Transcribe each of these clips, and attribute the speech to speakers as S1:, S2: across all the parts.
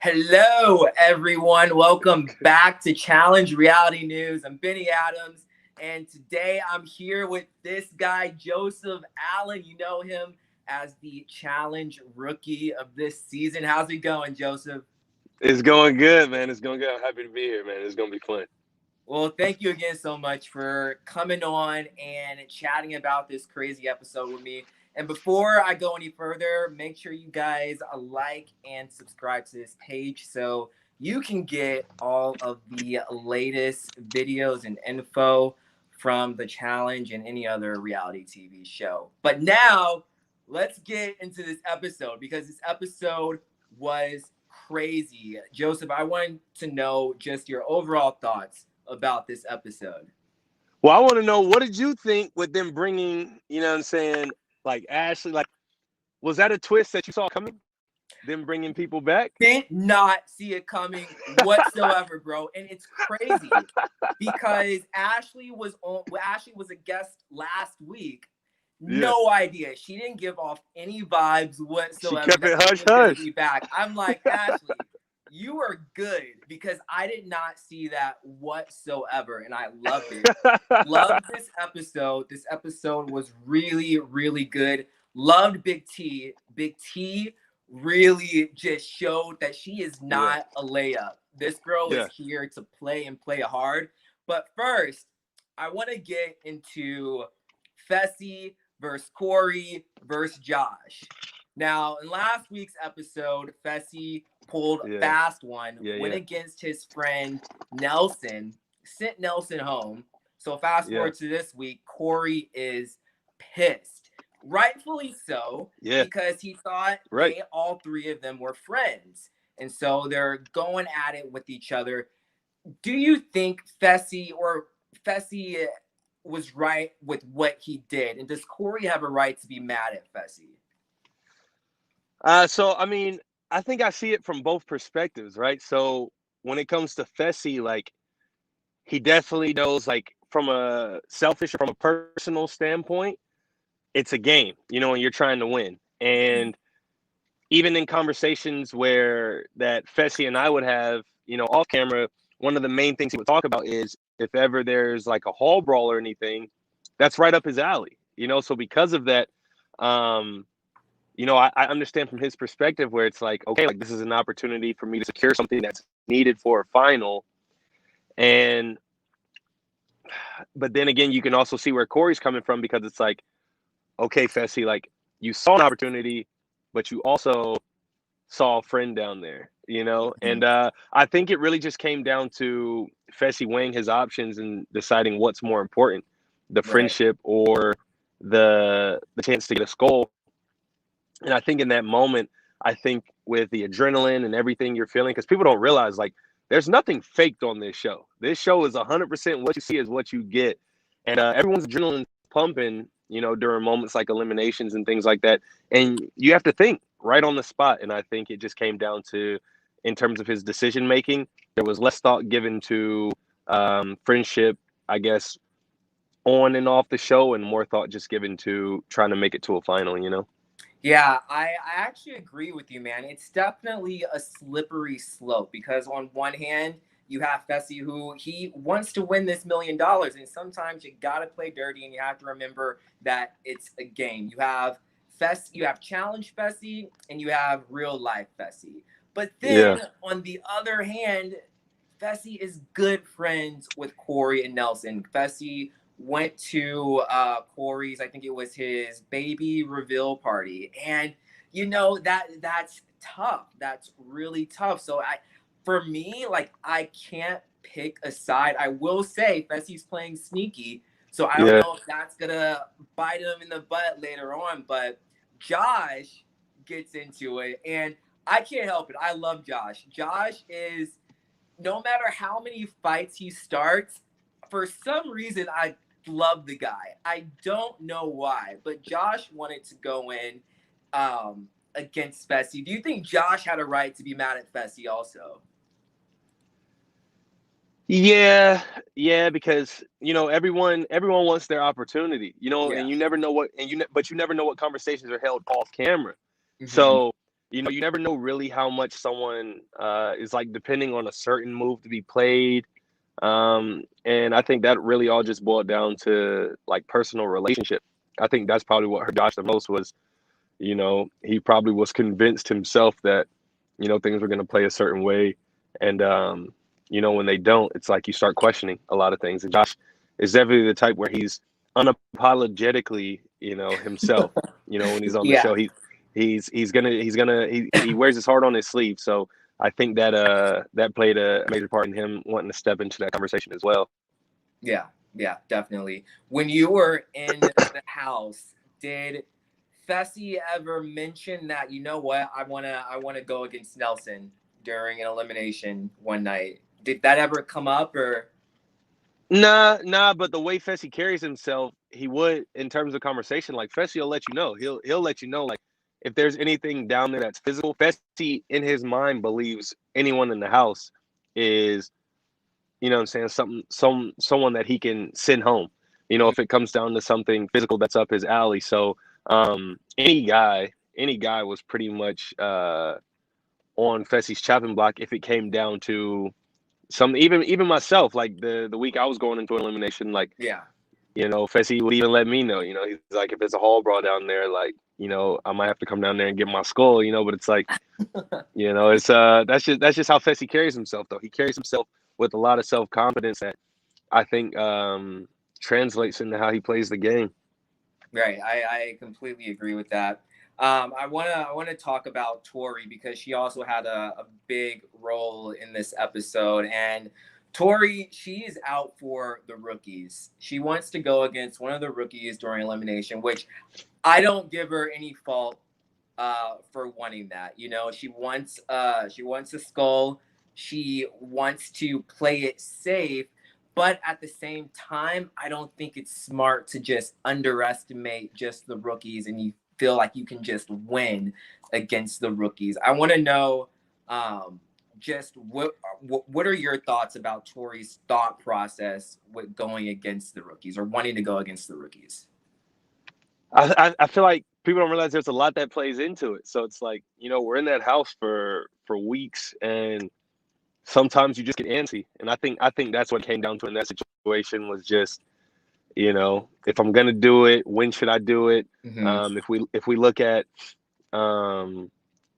S1: Hello, everyone. Welcome back to Challenge Reality News. I'm Benny Adams, and today I'm here with this guy, Joseph Allen. You know him as the Challenge Rookie of this season. How's it going, Joseph?
S2: It's going good, man. It's going good. I'm happy to be here, man. It's going to be fun.
S1: Well, thank you again so much for coming on and chatting about this crazy episode with me. And before I go any further, make sure you guys like and subscribe to this page so you can get all of the latest videos and info from the challenge and any other reality TV show. But now, let's get into this episode because this episode was crazy. Joseph, I want to know just your overall thoughts about this episode.
S2: Well, I want to know, what did you think with them bringing, like Ashley? Like, was that a twist that you saw coming? Them bringing people back?
S1: Did not see it coming whatsoever, bro. And it's crazy because Ashley was a guest last week. No idea. She didn't give off any vibes whatsoever.
S2: She kept it hush hush.
S1: Back. I'm like, Ashley, you are good because I did not see that whatsoever, and I loved it. Loved this episode. This episode was really, really good. Loved Big T. Big T really just showed that she is not a layup. This girl is here to play and play hard. But first, I want to get into Fessy versus Cory versus Josh. Now, in last week's episode, Fessy pulled a fast one, went against his friend Nelson, sent Nelson home. So fast forward to this week, Cory is pissed. Rightfully so, because he thought all three of them were friends. And so they're going at it with each other. Do you think Fessy was right with what he did? And does Cory have a right to be mad at Fessy?
S2: I think I see it from both perspectives, right? So when it comes to Fessy, like, he definitely knows, like, from a selfish or from a personal standpoint, it's a game, and you're trying to win. And even in conversations where that Fessy and I would have, off camera, one of the main things he would talk about is if ever there's like a hall brawl or anything, that's right up his alley, So because of that, I understand from his perspective where it's like, okay, like, this is an opportunity for me to secure something that's needed for a final. But then again, you can also see where Cory's coming from, because it's like, okay, Fessy, like, you saw an opportunity, but you also saw a friend down there, And I think it really just came down to Fessy weighing his options and deciding what's more important, the friendship or the chance to get a skull. And I think in that moment, I think with the adrenaline and everything you're feeling, because people don't realize, like, there's nothing faked on this show. This show is 100% what you see is what you get. And everyone's adrenaline pumping, during moments like eliminations and things like that. And you have to think right on the spot. And I think it just came down to, in terms of his decision making, there was less thought given to friendship, I guess, on and off the show, and more thought just given to trying to make it to a final,
S1: Yeah, I actually agree with you, man. It's definitely a slippery slope because on one hand, you have Fessy who he wants to win this $1 million. And sometimes you got to play dirty and you have to remember that it's a game. You have challenge Fessy and you have real life Fessy. But then on the other hand, Fessy is good friends with Cory and Nelson. Fessy went to Cory's, I think it was his baby reveal party. And, that's tough. That's really tough. So for me, like, I can't pick a side. I will say Fessy's playing sneaky. So I don't know if that's going to bite him in the butt later on. But Josh gets into it. And I can't help it. I love Josh. Josh is, no matter how many fights he starts, for some reason, I love the guy. I don't know why, but Josh wanted to go in against Fessy. Do you think Josh had a right to be mad at Fessy also?
S2: Yeah, because everyone wants their opportunity, and you never know what, but you never know what conversations are held off camera. So you never know really how much someone is like depending on a certain move to be played. And I think that really all just boiled down to like personal relationship. I think that's probably what hurt Josh the most was, he probably was convinced himself that, things were going to play a certain way. And, when they don't, it's like you start questioning a lot of things. And Josh is definitely the type where he's unapologetically, himself, when he's on the
S1: Yeah.
S2: show, he wears his heart on his sleeve. So I think that played a major part in him wanting to step into that conversation as well.
S1: Yeah, yeah, definitely. When you were in the house, did Fessy ever mention that, you know what, I wanna go against Nelson during an elimination one night? Did that ever come up or
S2: Nah, but the way Fessy carries himself, he would in terms of conversation, like Fessy will let you know. He'll let you know like if there's anything down there that's physical. Fessy in his mind believes anyone in the house is, what I'm saying, someone that he can send home. If it comes down to something physical that's up his alley. So any guy was pretty much on Fessy's chopping block if it came down to some even myself, like the week I was going into elimination, like,
S1: yeah.
S2: Fessy would even let me know, he's like, if there's a hall brawl down there, like, I might have to come down there and get my skull, but it's like, it's that's just how Fessy carries himself though. He carries himself with a lot of self-confidence that I think translates into how he plays the game.
S1: Right. I completely agree with that. I wanna talk about Tori because she also had a big role in this episode. And Tori, she is out for the rookies. She wants to go against one of the rookies during elimination, which I don't give her any fault for wanting that. She wants a skull. She wants to play it safe, but at the same time, I don't think it's smart to just underestimate just the rookies and you feel like you can just win against the rookies. I want to know just what are your thoughts about Tori's thought process with going against the rookies or wanting to go against the rookies?
S2: I feel like people don't realize there's a lot that plays into it. So it's like, we're in that house for weeks, and sometimes you just get antsy. And I think that's what came down to in that situation was just, if I'm gonna do it, when should I do it?
S1: Hmm.
S2: If we look at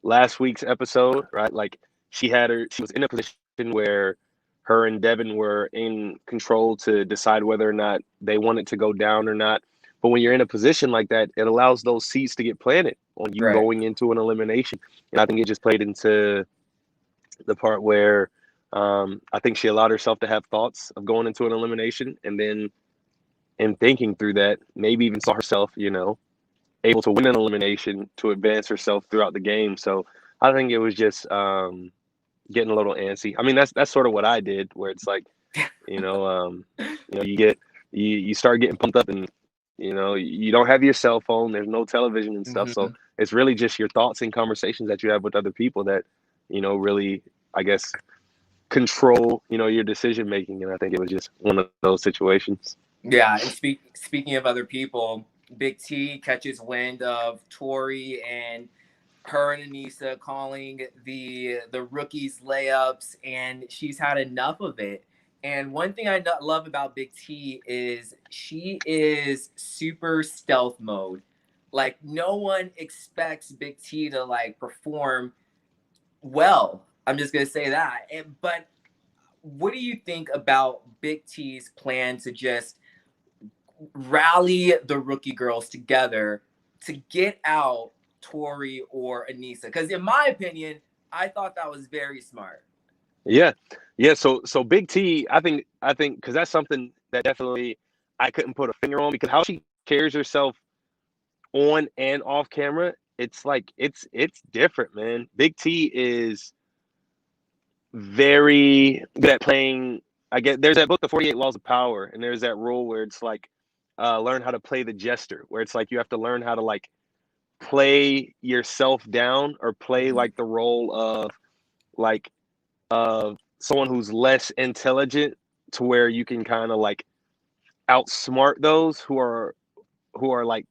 S2: last week's episode, right? Like she was in a position where her and Devin were in control to decide whether or not they wanted to go down or not. But when you're in a position like that, it allows those seeds to get planted on you
S1: Right.
S2: going into an elimination. And I think it just played into the part where I think she allowed herself to have thoughts of going into an elimination, and then in thinking through that, maybe even saw herself, able to win an elimination to advance herself throughout the game. So I think it was just getting a little antsy. I mean, that's sort of what I did, where it's like, you start getting pumped up, and you don't have your cell phone. There's no television and stuff, so
S1: Hmm.
S2: it's really just your thoughts and conversations that you have with other people that really, I guess, control your decision making. And I think it was just one of those situations.
S1: Yeah, and speaking of other people, Big T catches wind of Tori and her and Anissa calling the rookies layups, and she's had enough of it. And one thing I love about Big T is she is super stealth mode. Like no one expects Big T to like perform well. I'm just gonna say that. But what do you think about Big T's plan to just rally the rookie girls together to get out Tori or Anissa? Because in my opinion, I thought that was very smart.
S2: Yeah, yeah. So Big T, I think because that's something that definitely I couldn't put a finger on, because how she carries herself on and off camera, it's like it's different, man. Big T is very good at playing. I get there's that book, The 48 Laws of Power, and there's that rule where it's like learn how to play the jester, where it's like you have to learn how to like play yourself down or play
S1: Mhm.
S2: like the role of like someone who's less intelligent, to where you can kind of like outsmart those who are like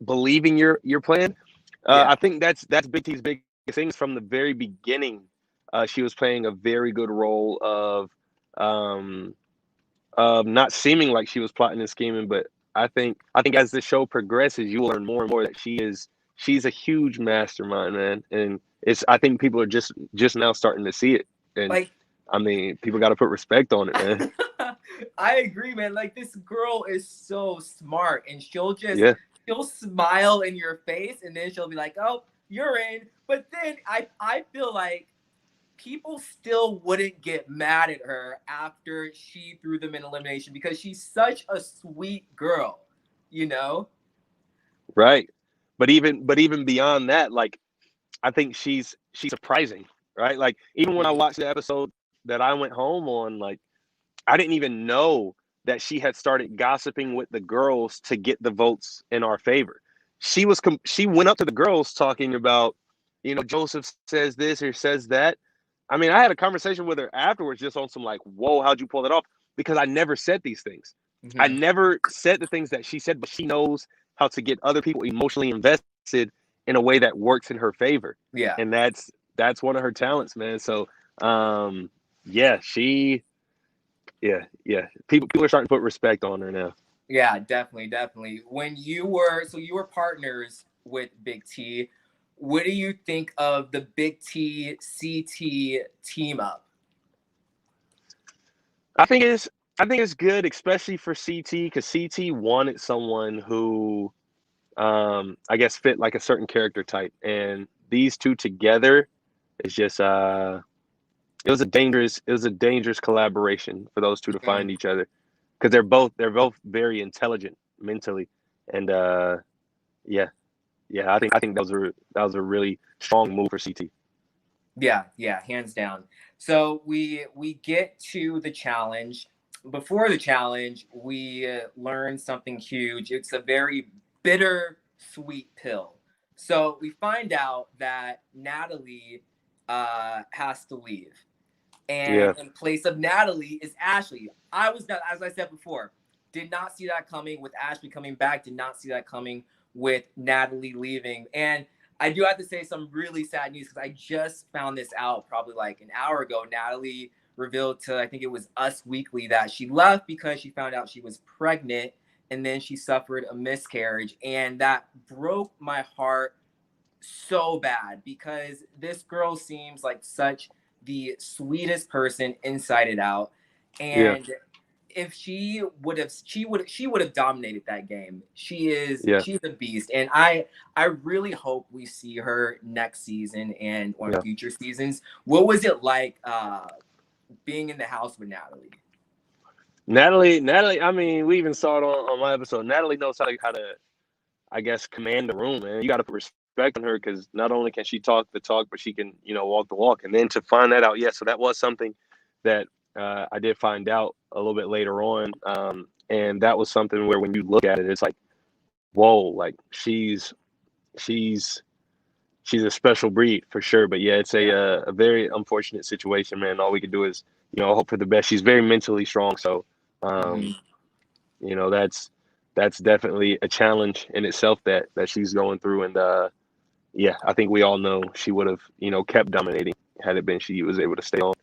S2: believing your plan.
S1: Yeah.
S2: I think that's Big T's biggest things from the very beginning. She was playing a very good role um, not seeming like she was plotting and scheming, but I think as the show progresses, you will learn more and more that she's a huge mastermind, man. And I think people are just now starting to see it. And
S1: Like,
S2: I mean, people got to put respect on it, man.
S1: I agree, man. Like, this girl is so smart, and
S2: Yeah,
S1: she'll smile in your face, and then she'll be like, "Oh, you're in." But then I feel like people still wouldn't get mad at her after she threw them in elimination because she's such a sweet girl, you know?
S2: right. But even beyond that, like I think she's surprising, right? Like even when I watched the episode that I went home on, like I didn't even know that she had started gossiping with the girls to get the votes in our favor. She went up to the girls talking about, Joseph says this or says that. I mean, I had a conversation with her afterwards just on some like, whoa, how'd you pull that off? Because I never said these things. I
S1: Mm-hmm.
S2: never said the things that she said, but she knows how to get other people emotionally invested in a way that works in her favor.
S1: Yeah.
S2: And that's one of her talents, man. So yeah, yeah. People are starting to put respect on her now.
S1: Yeah, definitely, definitely. When you were partners with Big T, what do you think of the Big T CT team up?
S2: I think it's good, especially for CT, because CT wanted someone who I guess fit like a certain character type, and these two together is just it was a dangerous collaboration for those two to
S1: Mhm.
S2: find each other, because they're both very intelligent mentally, and yeah, I think that was a really strong move for CT.
S1: Yeah, yeah, hands down. So we get to the challenge. Before the challenge, we learn something huge. It's a very bitter sweet pill. So we find out that Natalie has to leave, and
S2: Yeah,
S1: in place of Natalie is Ashley. I was not, as I said before, did not see that coming with Ashley coming back. Did not see that coming with Natalie leaving, and I do have to say some really sad news because I just found this out probably like an hour ago. Natalie revealed to, I think it was Us Weekly, that she left because she found out she was pregnant, and then she suffered a miscarriage, and that broke my heart so bad because this girl seems like such the sweetest person inside and out.
S2: yeah,
S1: And if she would have dominated that game.
S2: yeah,
S1: She's a beast, and I really hope we see her next season and on
S2: yeah.
S1: future seasons. What was it like being in the house with Natalie?
S2: Natalie. I mean, we even saw it on my episode. Natalie knows how to I guess, command the room, man. You got to put respect on her, because not only can she talk the talk, but she can, walk the walk. And then to find that out, yeah, so that was something that I did find out a little bit later on. And that was something where when you look at it, it's like, whoa, like she's she's a special breed for sure. But yeah, it's
S1: Yeah.
S2: a very unfortunate situation, man. All we could do is, hope for the best. She's very mentally strong, so um,
S1: Mhm.
S2: that's definitely a challenge in itself that she's going through. And yeah, I think we all know she would have, kept dominating had it been she was able to stay on.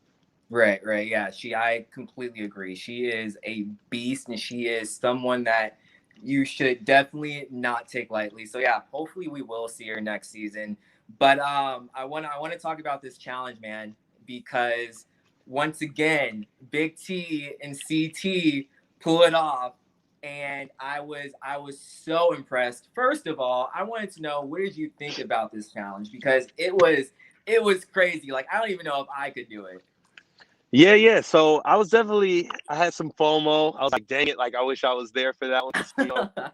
S1: Right, right. Yeah, I completely agree. She is a beast, and she is someone that you should definitely not take lightly. So yeah, hopefully we will see her next season. But I want to talk about this challenge, man, because once again, Big T and CT pull it off, and I was so impressed. First of all, I wanted to know, what did you think about this challenge, because it was crazy. Like, I don't even know if I could do it.
S2: Yeah. So I had some FOMO. I was like, dang it, like I wish I was there for that one, because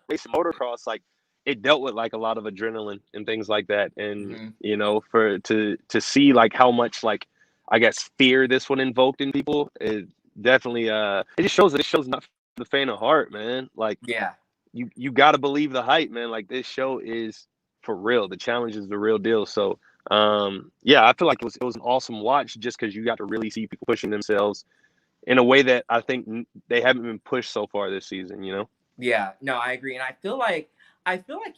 S2: racing motocross, like it dealt with like a lot of adrenaline and things like that. And
S1: Mhm.
S2: for to see like how much like I guess fear this one invoked in people, it definitely it shows not for the faint of heart, man. Like
S1: Yeah.
S2: you got to believe the hype, man. Like this show is for real. The challenge is the real deal. So yeah, I feel like it was an awesome watch, just because you got to really see people pushing themselves in a way that I think they haven't been pushed so far this season.
S1: Yeah. No, I agree. And I feel like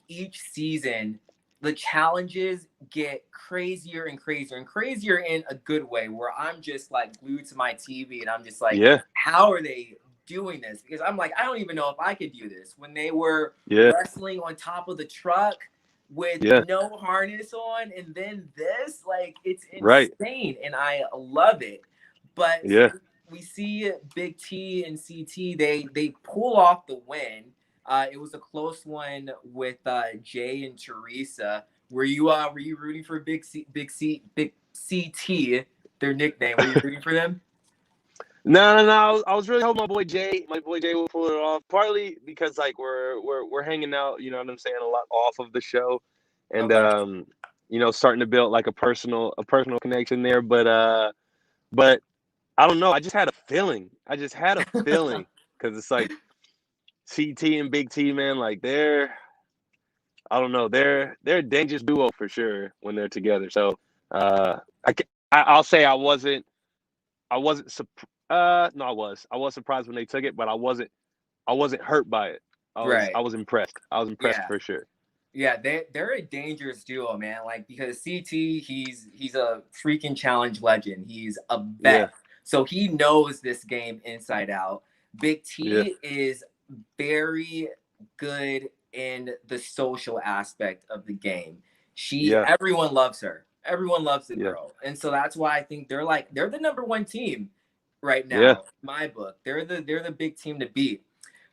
S1: each season the challenges get crazier and crazier and crazier in a good way, where I'm just like glued to my TV and I'm just like,
S2: Yeah.
S1: how are they doing this? Because I'm like, I don't even know if I could do this. When they were
S2: Yeah.
S1: wrestling on top of the truck with
S2: Yeah.
S1: no harness on, and then this, like, it's
S2: Right.
S1: insane, and I love it. But so
S2: Yeah.
S1: we see Big T and CT, they pull off the win. It was a close one with Jay and Teresa. Were you rooting for Big CT, their nickname? Were you rooting for them?
S2: No. I was really hoping my boy Jay will pull it off. Partly because like we're hanging out, you know what I'm saying, a lot off of the show, and
S1: Okay.
S2: you know, starting to build like a personal connection there. But I don't know. I just had a feeling. Because it's like CT and Big T, man. Like I don't know. They're a dangerous duo for sure when they're together. So I'll say I wasn't no, I was surprised when they took it, but I wasn't hurt by it.
S1: Right.
S2: I was impressed. I was impressed
S1: Yeah.
S2: for sure.
S1: Yeah, they're a dangerous duo, man. Like, because CT, he's a freaking challenge legend. He's a
S2: Yeah.
S1: vet, so he knows this game inside out. Big
S2: Yeah.
S1: T is very good in the social aspect of the game.
S2: Yeah.
S1: Everyone loves her. Everyone loves the
S2: Yeah.
S1: girl, and so that's why I think they're the number one team right
S2: Yeah.
S1: now. In my book, they're the big team to beat.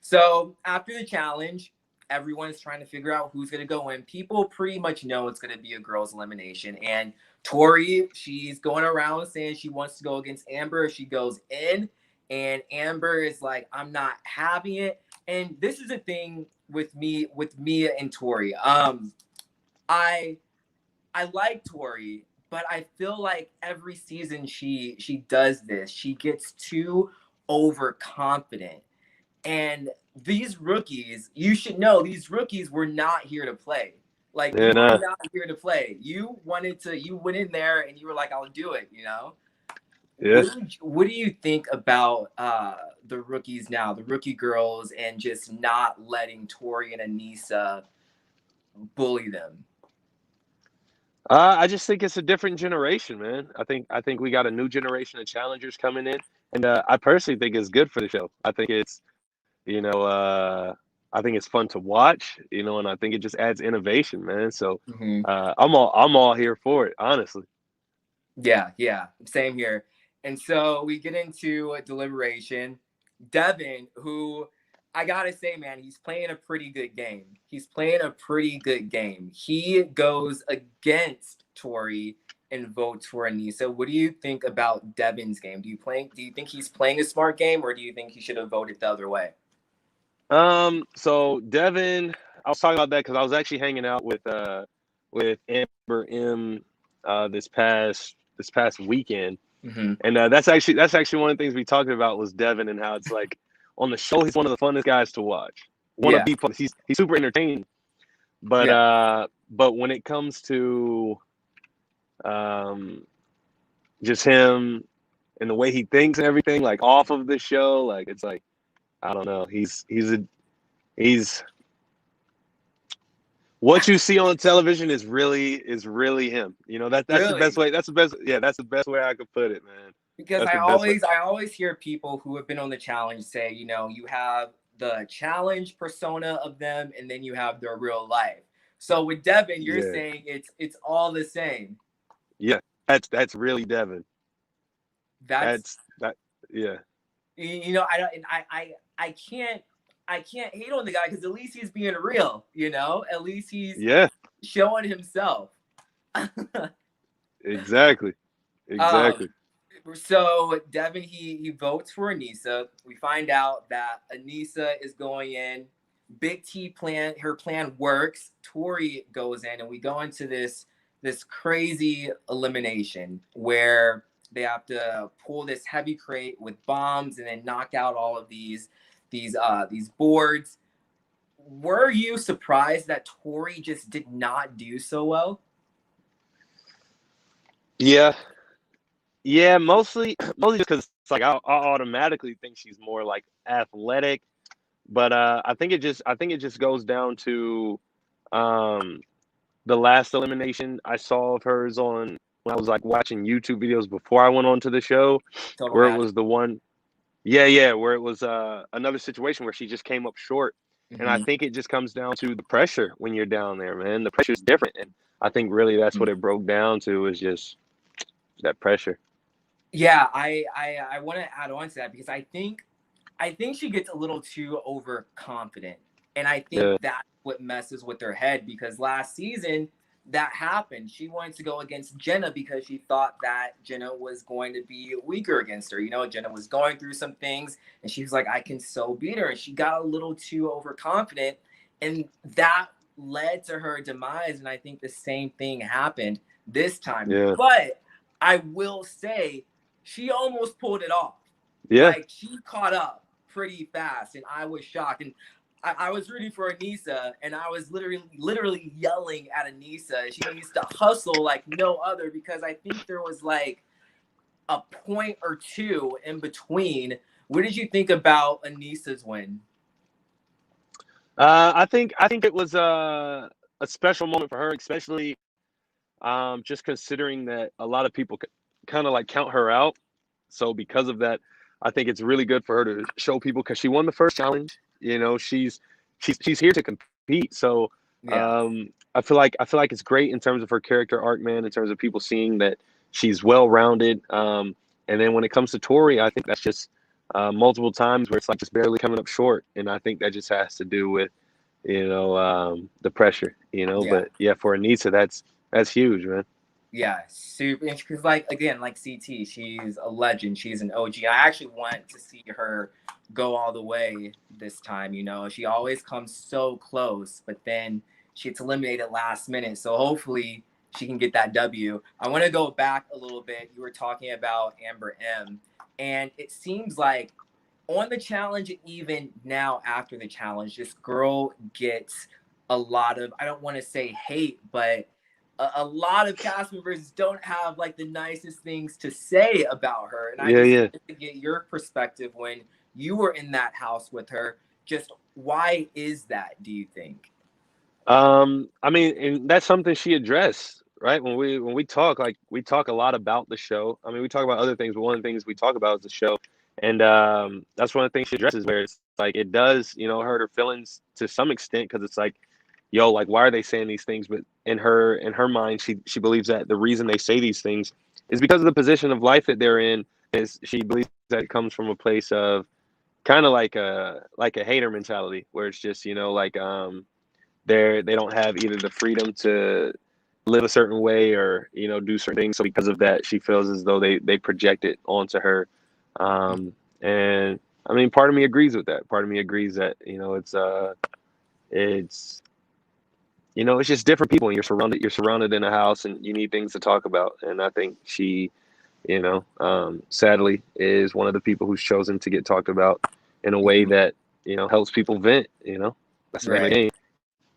S1: So after the challenge, everyone's trying to figure out who's going to go in. People pretty much know it's going to be a girls' elimination. And Tori, she's going around saying she wants to go against Amber if she goes in. And Amber is like, I'm not having it. And this is the thing with Mia and Tori. I like Tori, but I feel like every season she does this. She gets too overconfident. And these rookies, you should know, these rookies were not here to play. Like, you
S2: And
S1: were not here to play. You went in there and you were like, I'll do it, you know?
S2: yeah.
S1: What do you think about the rookies now, the rookie girls, and just not letting Tori and Anissa bully them?
S2: I just think it's a different generation, man. I think we got a new generation of challengers coming in, and I personally think it's good for the show. I think it's you know I think it's fun to watch, you know, and I think it just adds innovation, man. So
S1: Hmm.
S2: I'm all here for it, honestly.
S1: Yeah, same here. And so we get into a deliberation. Devin, who I gotta say, man, he's playing a pretty good game. He's playing a pretty good game. He goes against Tori and votes for Anissa. What do you think about Devin's game? Do you think he's playing a smart game, or do you think he should have voted the other way?
S2: So Devin, I was talking about that because I was actually hanging out with Amber M this past weekend.
S1: Hmm.
S2: And that's actually one of the things we talked about was Devin and how it's like on the show he's one of the funnest guys to watch. Want to
S1: Yeah,
S2: be fun. He's super entertaining.
S1: yeah,
S2: But when it comes to um just him and the way he thinks and everything, like off of the show, like it's like I don't know. He's what you see on television is really him. You know, that's the best
S1: really.
S2: way. That's the best way I could put it, man.
S1: Because
S2: That's the best way.
S1: I always hear people who have been on the challenge say, you know, you have the challenge persona of them, and then you have their real life. So with Devin, you're
S2: Yeah.
S1: saying it's all the same.
S2: Yeah. That's really Devin.
S1: That's
S2: That's that yeah.
S1: you know, I don't and I can't hate on the guy, because at least he's being real, you know? At least he's
S2: Yeah.
S1: showing himself.
S2: Exactly.
S1: um
S2: Exactly.
S1: So Devin, he votes for Anissa. We find out that Anissa is going in. Big T plan, her plan works. Tori goes in, and we go into this crazy elimination where they have to pull this heavy crate with bombs and then knock out all of these boards. Were you surprised that Tori just did not do so well?
S2: Yeah. Yeah, mostly just because it's like I automatically think she's more like athletic, but I think it just goes down to um the last elimination I saw of hers on when I was like watching YouTube videos before I went on to the show,
S1: Total
S2: where it
S1: Magic.
S2: was the one, yeah, where it was another situation where she just came up short. And I
S1: Hmm.
S2: think it just comes down to the pressure when you're down there, man. The pressure is different. And I think really that's what it broke down to, is just that pressure.
S1: Yeah, I want to add on to that because I think she gets a little too overconfident. And I think
S2: Yeah,
S1: that's what messes with her head because last season that happened. She wanted to go against Jenna because she thought that Jenna was going to be weaker against her. Jenna was going through some things and she was like, I can so beat her. And she got a little too overconfident. And that led to her demise. And I think the same thing happened this time.
S2: yeah,
S1: But I will say, she almost pulled it off.
S2: yeah.
S1: Like she caught up pretty fast, and I was shocked. And I was rooting for Anissa, and I was literally yelling at Anissa. She needs to hustle like no other because I think there was like a point or two in between. What did you think about Anissa's win?
S2: I think it was a special moment for her, especially just considering that a lot of people kind of like count her out. So because of that, I think it's really good for her to show people, because she won the first challenge. She's here to compete. So
S1: Yeah,
S2: I feel like it's great in terms of her character arc, man. In terms of people seeing that she's well rounded. And then when it comes to Tori, I think that's just multiple times where it's like just barely coming up short, and I think that just has to do with the pressure.
S1: yeah.
S2: But yeah, for Anissa, that's huge, man.
S1: Yeah, super. Because, like, again, like CT, she's a legend. She's an OG. I actually want to see her go all the way this time. She always comes so close, but then she gets eliminated last minute. So hopefully she can get that W. I want to go back a little bit. You were talking about Amber M, and it seems like on the challenge, and even now after the challenge, this girl gets a lot of, I don't want to say hate, but a lot of cast members don't have like the nicest things to say about her. And I
S2: Yeah,
S1: just
S2: yeah.
S1: wanted to get your perspective when you were in that house with her. Just why is that, do you think?
S2: I mean, and that's something she addressed, right? When we talk, like we talk a lot about the show. I mean, we talk about other things, but one of the things we talk about is the show, and that's one of the things she addresses, where it's like it does, hurt her feelings to some extent, because it's like, yo, like why are they saying these things? But in her mind, she believes that the reason they say these things is because of the position of life that they're in. Is she believes that it comes from a place of kind of like a hater mentality, where it's just like they don't have either the freedom to live a certain way, or do certain things. So because of that, she feels as though they project it onto her. And I mean, part of me agrees with that. Part of me agrees that it's it's just different people, and you're surrounded in a house, and you need things to talk about. And I think she, sadly, is one of the people who's chosen to get talked about in a way
S1: Mhm.
S2: that helps people vent. That's the name of the
S1: Right.
S2: game.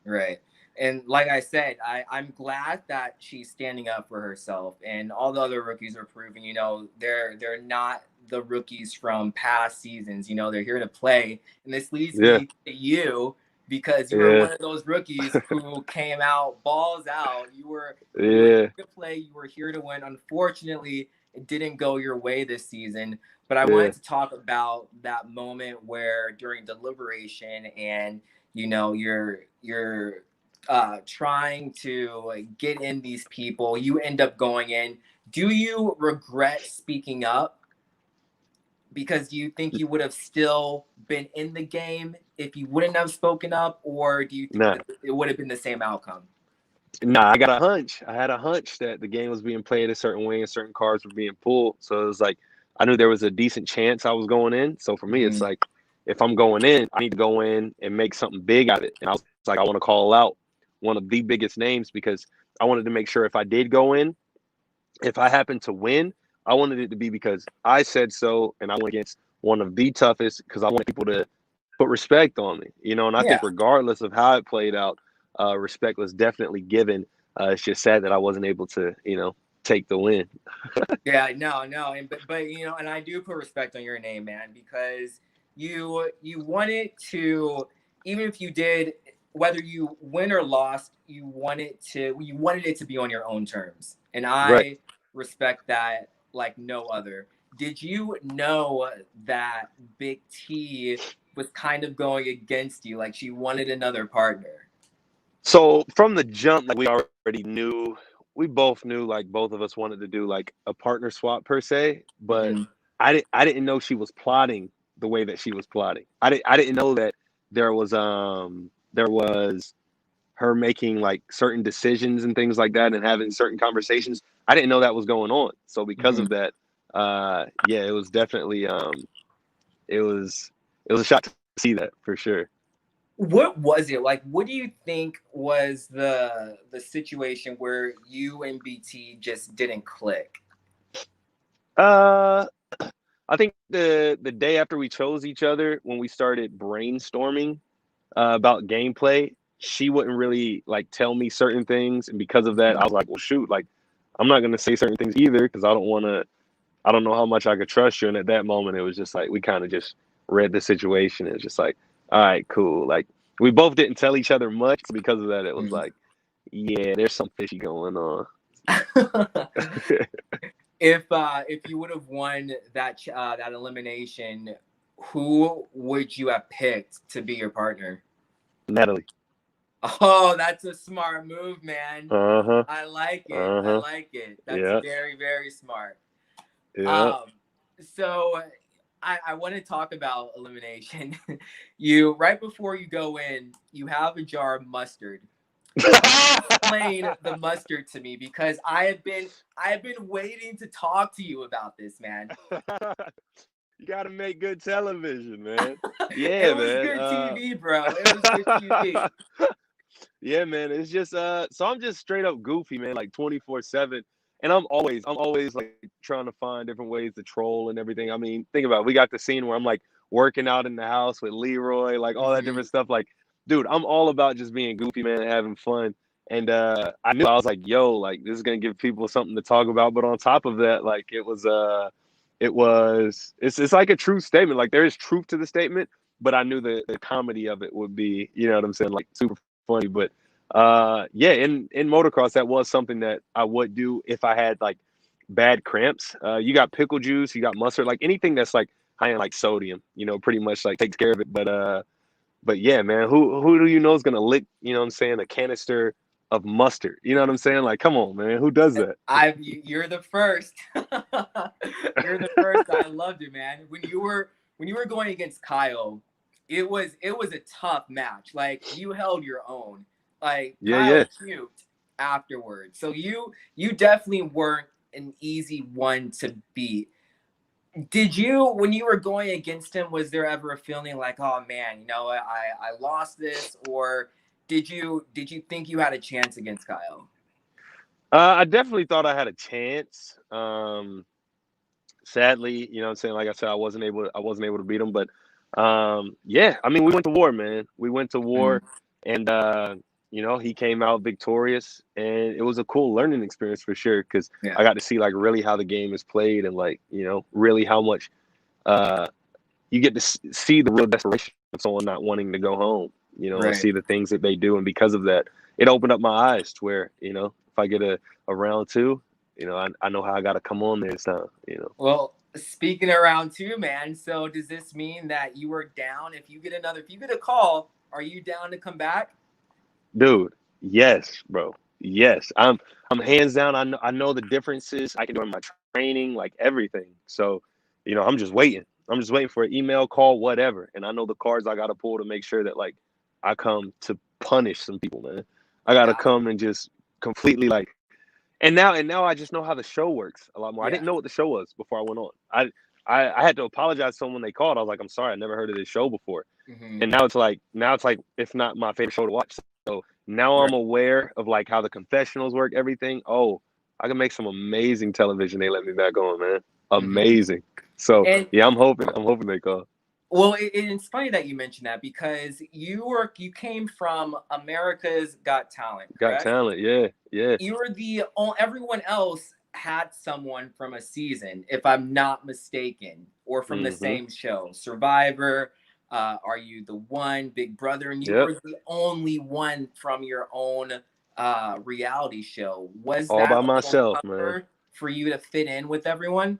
S1: Right. And like I said, I'm glad that she's standing up for herself, and all the other rookies are proving, they're not the rookies from past seasons. They're here to play. And this leads
S2: Yeah,
S1: me to you because you were
S2: yeah,
S1: one of those rookies who came out balls out. You were
S2: yeah,
S1: here to play, you were here to win. Unfortunately, it didn't go your way this season. But I
S2: yeah.
S1: wanted to talk about that moment where during deliberation and you're trying to get in these people, you end up going in. Do you regret speaking up because you think you would have still been in the game if you wouldn't have spoken up, or do you think
S2: Nah,
S1: that it would have been the same outcome?
S2: nah. I got a hunch. I had a hunch that the game was being played a certain way and certain cards were being pulled. So it was like I knew there was a decent chance I was going in. So for me, it's
S1: Mhm.
S2: like if I'm going in, I need to go in and make something big out of it. And I was like, I want to call out one of the biggest names, because I wanted to make sure if I did go in, if I happened to win, I wanted it to be because I said so, and I went against one of the toughest, because I wanted people to put respect on me. And I think
S1: Yeah.
S2: regardless of how it played out, respect was definitely given. It's just sad that I wasn't able to, take the win.
S1: Yeah, no, and but and I do put respect on your name, man, because you wanted to, even if you did. whether you win or lost, you wanted it to be on your own terms. And
S2: Right.
S1: I respect that like no other. Did you know that Big T was kind of going against you, like she wanted another partner?
S2: So from the jump, like we already knew, we both knew like both of us wanted to do like a partner swap per se, but
S1: Hmm.
S2: I didn't know she was plotting the way that she was plotting. I didn't know that there was her making like certain decisions and things like that and having certain conversations. I didn't know that was going on. So because
S1: Hmm.
S2: of that, yeah, it was definitely it was a shock to see that for sure.
S1: What was it like? What do you think was the situation where you and BT just didn't click?
S2: Uh I think the day after we chose each other, when we started brainstorming about gameplay, she wouldn't really like tell me certain things, and because of that, I was like, well, shoot, like I'm not gonna say certain things either because I don't want to. I don't know how much I could trust you. And at that moment, it was just like we kind of just read the situation. It's just like, all right, cool. Like we both didn't tell each other much. So because of that, it was like, yeah, there's some fishy going on.
S1: If you would have won that elimination, who would you have picked to be your partner?
S2: Natalie.
S1: Oh, that's a smart move, man.
S2: Uh huh.
S1: I like it.
S2: Uh
S1: I
S2: huh.
S1: like it. That's
S2: Yeah.
S1: very, very smart.
S2: Yeah.
S1: Um, so I want to talk about elimination. You right before you go in, you have a jar of mustard. Explain the mustard to me because I have been waiting to talk to you about this, man.
S2: You got to make good television, man.
S1: It
S2: Yeah,
S1: was
S2: man.
S1: good TV, bro. It was good TV.
S2: Yeah, man. It's just so I'm just straight up goofy, man, like 24/7. And I'm always like trying to find different ways to troll and everything. I mean, think about it. We got the scene where I'm like working out in the house with Leroy, like all that
S1: Hmm.
S2: different stuff. Like, dude, I'm all about just being goofy, man, and having fun. And I knew I was like, yo, like this is gonna give people something to talk about. But on top of that, like it's like a true statement. Like there is truth to the statement, but I knew the comedy of it would be, you know what I'm saying, like super funny. But yeah, in motocross, that was something that I would do if I had like bad cramps. You got pickle juice, you got mustard, like anything that's like high in like sodium, pretty much like takes care of it. But yeah, man, who do you know is gonna lick, you know what I'm saying, a canister of mustard? You know what I'm saying? Like, come on, man, who does that?
S1: You're the first. You're the first. I loved it, man. When you were going against Kyle, it was a tough match. Like you held your own. Like
S2: Yeah,
S1: Kyle
S2: yeah.
S1: puked afterwards. So you definitely weren't an easy one to beat. Did you, when you were going against him, was there ever a feeling like, oh man, I lost this, or did you think you had a chance against Kyle?
S2: I definitely thought I had a chance. Sadly, you know what I'm saying, like I said, I wasn't able to beat him, but yeah, I mean, we went to war, man. We went to
S1: Mm,
S2: war, and he came out victorious, and it was a cool learning experience for sure because
S1: yeah.
S2: I got to see like really how the game is played and like really how much uh you get to see the real desperation of someone not wanting to go home, and
S1: Right.
S2: see the things that they do, and because of that, it opened up my eyes to where if I get a round two, I know how I got to come on there this time.
S1: Well, speaking around too, man. So does this mean that you are down? If you get a call, are you down to come back?
S2: Dude, yes, bro. Yes. I'm hands down. I know the differences. I can do it in my training, like everything. So, I'm just waiting. I'm just waiting for an email, call, whatever. And I know the cards I gotta pull to make sure that like I come to punish some people, man. I gotta
S1: Got
S2: come and just completely like and now I just know how the show works a lot more. I
S1: yeah.
S2: didn't know what the show was before I went on. I had to apologize to someone when they called. I was like, I'm sorry, I never heard of this show before.
S1: Hmm.
S2: And now it's like if not my favorite show to watch. So now I'm
S1: Right.
S2: aware of like how the confessionals work, everything. Oh, I can make some amazing television. They let me back on, man.
S1: Hmm.
S2: Amazing. So
S1: And
S2: yeah, I'm hoping they call.
S1: well, it's funny that you mentioned that because you came from America's Got Talent,
S2: Got
S1: correct?
S2: talent, yeah, yeah.
S1: You were the only, everyone else had someone from a season, if I'm not mistaken, or from the
S2: Mm-hmm.
S1: same show, Survivor. Are you the one big brother and you
S2: Yep.
S1: were the only one from your own reality show? Was
S2: All
S1: that
S2: by
S1: a little
S2: myself, man.
S1: tougher for you to fit in with everyone?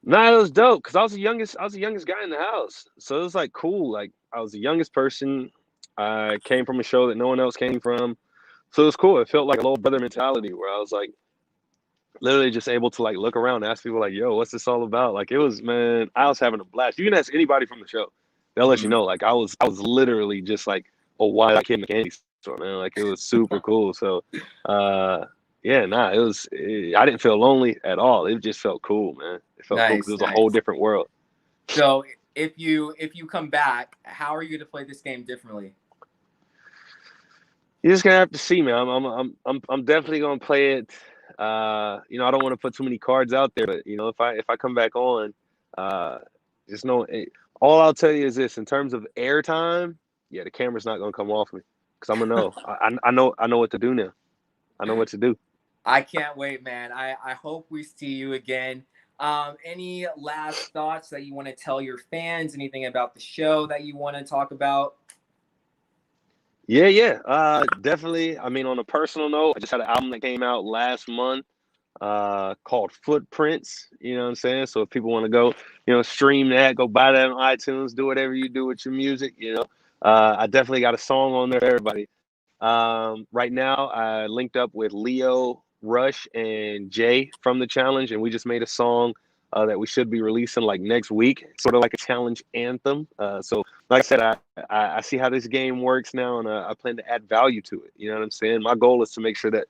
S2: Nah, it was dope because I was the youngest guy in the house. So it was like cool. Like I was the youngest person. I came from a show that no one else came from. So it was cool. It felt like a little brother mentality where I was like literally just able to like look around and ask people like, yo, what's this all about? Like it was, man, I was having a blast. You can ask anybody from the show. They'll let you
S1: Mhm.
S2: know. Like I was literally just like a wild kid in the candy store, man. Like it was super cool. So yeah, nah, I didn't feel lonely at all. It just felt cool, man. It felt cool because it
S1: Nice,
S2: was a whole
S1: nice.
S2: different world.
S1: So if you come back, how are you going to play this game differently?
S2: You're just gonna have to see, man. I'm definitely gonna play it. I don't want to put too many cards out there, but if I come back on, uh, just know all I'll tell you is this: in terms of airtime, yeah, the camera's not gonna come off me because I'm gonna know. I know what to do now. I know what to do.
S1: I can't wait, man. I hope we see you again. Any last thoughts that you want to tell your fans? Anything about the show that you want to talk about?
S2: Yeah, yeah. Definitely. I mean, on a personal note, I just had an album that came out last month, called Footprints. You know what I'm saying? So if people want to go, stream that, go buy that on iTunes, do whatever you do with your music. I definitely got a song on there for everybody. Right now, I linked up with Leo, Rush, and Jay from the challenge, and we just made a song that we should be releasing like next week, sort of like a challenge anthem. So, like I said, I see how this game works now, and I plan to add value to it. You know what I'm saying? My goal is to make sure that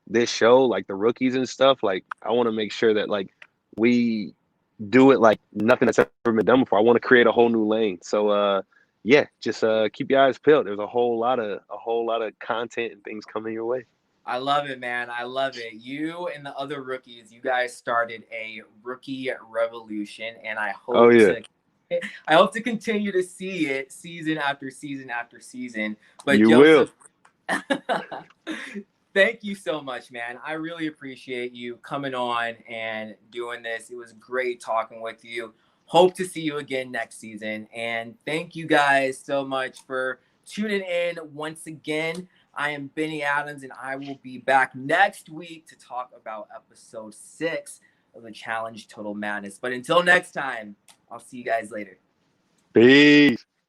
S2: this show, like the rookies and stuff, like I want to make sure that like we do it like nothing that's ever been done before. I want to create a whole new lane. So yeah, just keep your eyes peeled. There's a whole lot of content and things coming your way.
S1: I love it, man. I love it. You and the other rookies, you guys started a rookie revolution, and
S2: Oh yeah,
S1: I hope to continue to see it season after season after season. But
S2: you will.
S1: Joseph, thank you so much, man. I really appreciate you coming on and doing this. It was great talking with you. Hope to see you again next season. And thank you guys so much for tuning in once again. I am Benny Adams, and I will be back next week to talk about episode 6 of the Challenge Total Madness. But until next time, I'll see you guys later.
S2: Peace.